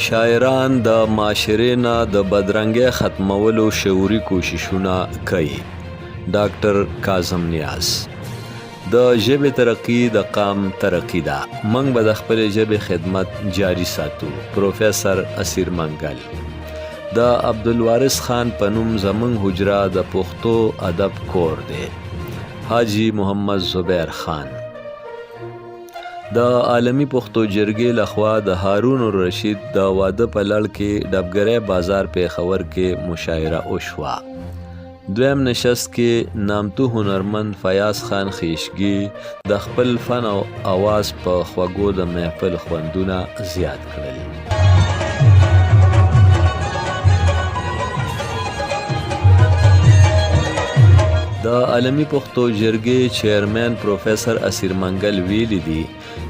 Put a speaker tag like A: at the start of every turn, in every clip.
A: شاعران د معاشرې نه د بدرنګۍ ختمولو شعوري کوششونه کوي. ډاکټر کاظم نیاز: د ژبې ترقي د قام ترقي ده. موږ به د خپلې ژبې خدمت جاري ساتو. پروفیسر اسیر منګل: د عبدالوارث خان په نوم زموږ حجره د پښتو ادب کور دی. حاجی محمد زبیر خان: د عالمي پښتو جرګې لخوا د هارون الرشید د واده په لړ کې ډبګری بازار پېښور کې مشاعره وشوه. دویم نشست کې نامتو هنرمند فیاض خان خیشګي د خپل فن او آواز په خوږو د محفل خوندونه زیات کړل. د عالمي پښتو جرګې چیرمن پروفیسر اسیر منګل ویلي دي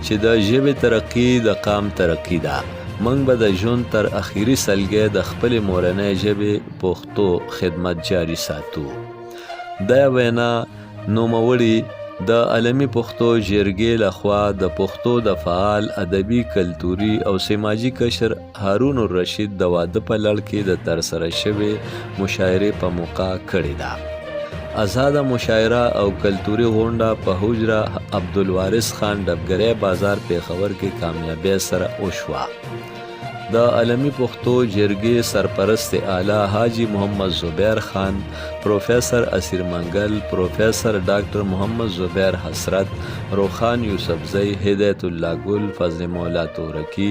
A: چې د ژبې ترقي د قام ترقي ده. موږ به د ژوند تر اخیري سلګۍ د خپلې مورنۍ ژبې پښتو خدمت جاري ساتو. دا وینا نوموړي د عالمي پښتو جرګې لخوا د پښتو د فعال ادبي کلتوري او سماجي کشر هارون الرشید د واده په لړ کې د ترسره شوې مشاعرې په موقع کړې ده. آزاده مشاعره او کلتوري غونډه په حجره عبدالوارث خان ډبګری بازار پېښور کې کامیابی سره وشوه. د عالمي پښتو جرګې سرپرست اعلی حاجی محمد زبیر خان، پروفیسر اسیر منګل، پروفیسر ډاکټر محمد زبیر حسرت، روخان یوسفزی، هدایت الله ګل، فضل مولا تورکی،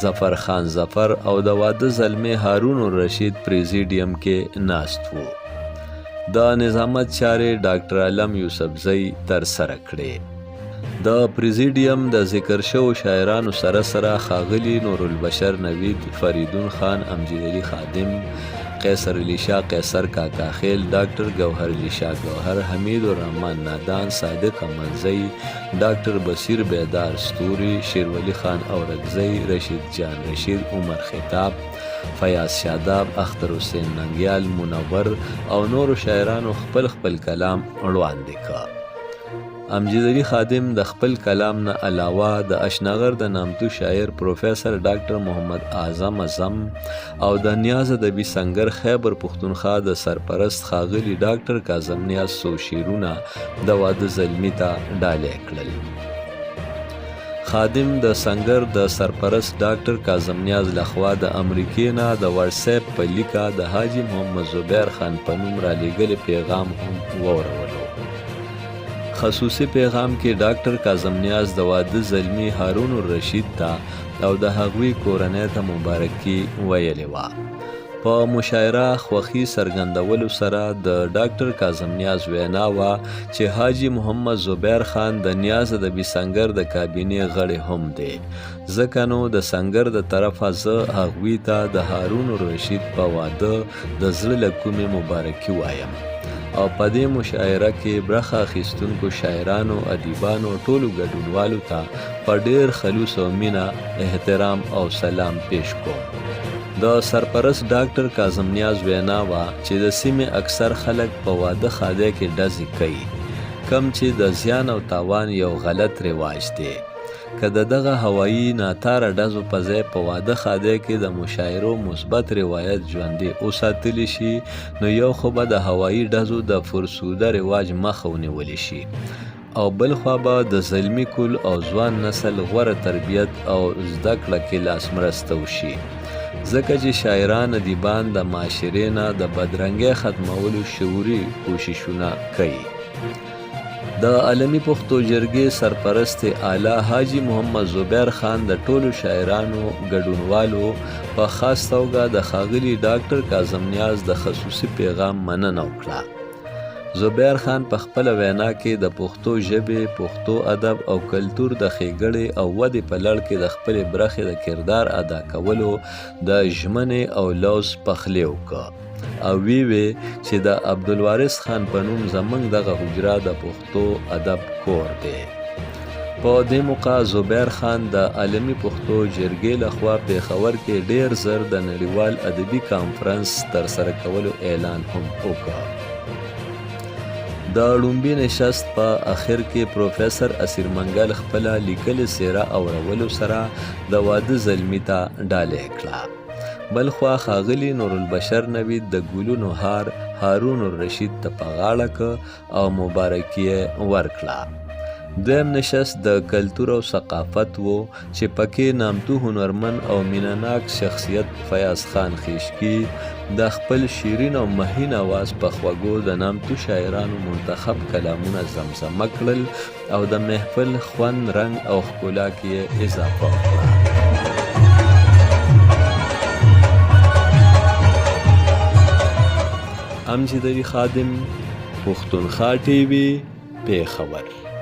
A: ظفر خان ظفر او د واده زلمی هارون الرشید پریزیډیم کې ناست وو. د نظامت چارې ډاکټر علم یوسفزی تر سره کړې. د پریزیډیم د ذکر شوو شاعرانو سره سره ښاغلي نورالبشر نوید، فریدون خان، امجد علي خادم، قیصر علي شاه قیصر کاکا خیل، ډاکټر ګوهر علي شاه ګوهر، حمید الرحمن نادان، صادق امنزی، ډاکټر بصیر بیدار ستوري، شیرولی خان اورکزی، رشید جان رشید، عمر خطاب، فیاض شاداب، اختر حسین ننګیال، منور او نورو شاعرانو خپل خپل کلام وړاندې کړ. امجد علي خادم د خپل کلام نه علاوه د اشنغر د نامتو شاعر پروفیسر ډاکټر محمد اعظم اعظم او د نیاز ادبي سنگر خیبر پښتونخوا د سرپرست ښاغلي ډاکټر کاظم نیاز څو شعرونه د واده زلمي ته ډالۍ کړل. خادم د سنگر د سرپرست ډاکټر کاظم نیاز لخوا د امریکې نه د واتس اپ په لیکه د حاجی محمد زبیر خان په نوم را لېږلي پیغام هم واورولو. خصوصي پیغام کې ډاکټر کاظم نیاز د واده زلمی هارون الرشید ته او د هغوی کورنۍ ته مبارکي ویلې وه. په مشاعره خوښي څرګندولو سره د ډاکټر کاظم نیاز وینا وه چې حاجی محمد زبیر خان د نیاز ادبي سنگر د کابینې غړی هم دی، ځکه نو د سنگر د طرفه زه هغوی ته د هارون الرشید په واده د زړه له کومې مبارکي وایم او په دې مشاعره کې برخه اخیستونکو شاعرانو، ادیبانو، ټولو ګډونوالو ته په ډیر خلوص او مینه احترام او سلام پیش کوم. د سرپرست ډاکټر کاظم نیاز وینا وه چې د سیمې اکثر خلک په واده خادی کې ډزې کوي، کم چې د زیان او تاوان یو غلط رواج دی. که د دغه هوایي ناتاره ډزو په ځای په واده خادی کې د مشاعرو مثبت روایت ژوندی وساتلی شي، نو یو خو به د هوایي ډزو د فرسوده رواج مخه ونیولی شي او بل خوا به د زلمی کول او ځوان نسل غوره تربیت او زده کړه کې لاس مرسته وشي، ځکه چې شاعران ادیبان د معاشرې نه د بدرنګۍ ختمولو شعوري کوششونه کوي. د عالمي پښتو جرګې سرپرست اعلی حاجی محمد زبیر خان د ټولو شاعرانو ګډونوالو په خاص توګه د ښاغلي ډاکټر کاظم نیاز د خصوصي پیغام مننه وکړه. زبیر خان په خپله وینا کې د پښتو ژبې، پښتو ادب او کلتور د ښېګړې او ودې په لړ کې د خپلې برخې د کردار ادا کولو د ژمنې او لوز پخلی وکړ او وی چې د عبدالوارث خان په نوم زموږ دغه حجره د پښتو ادب کور دی. په دې موقع زبیر خان د عالمي پښتو جرګې لخوا پېښور کې ډیر زر د نړیوال ادبي کانفرنس ترسره کولو اعلان هم وکړ. د ړومبي نشست په اخر کې پروفیسر اسیر منګل خپله لیکلې څیره اورولو سره د واده زلمي ته ډالۍ کړه. بل خوا ښاغلي نورالبشر نوید د ګلونو هار هارون الرشید ته په غاړه که او مبارکي یې ورکړه. دویم نشست د کلتور او ثقافت و چې پکې نامتو هنرمن او مینه‌ناک شخصیت فیاض خان خیشکی د خپل شیرین او مهین اواز په خوږو د نامتو شاعرانو منتخب کلامونه زمزمه کړل او د محفل خوند، رنګ او ښکلا کې یې اضافه وکړه. امجدري خادم، پښتونخوا ټي وي، پېښور.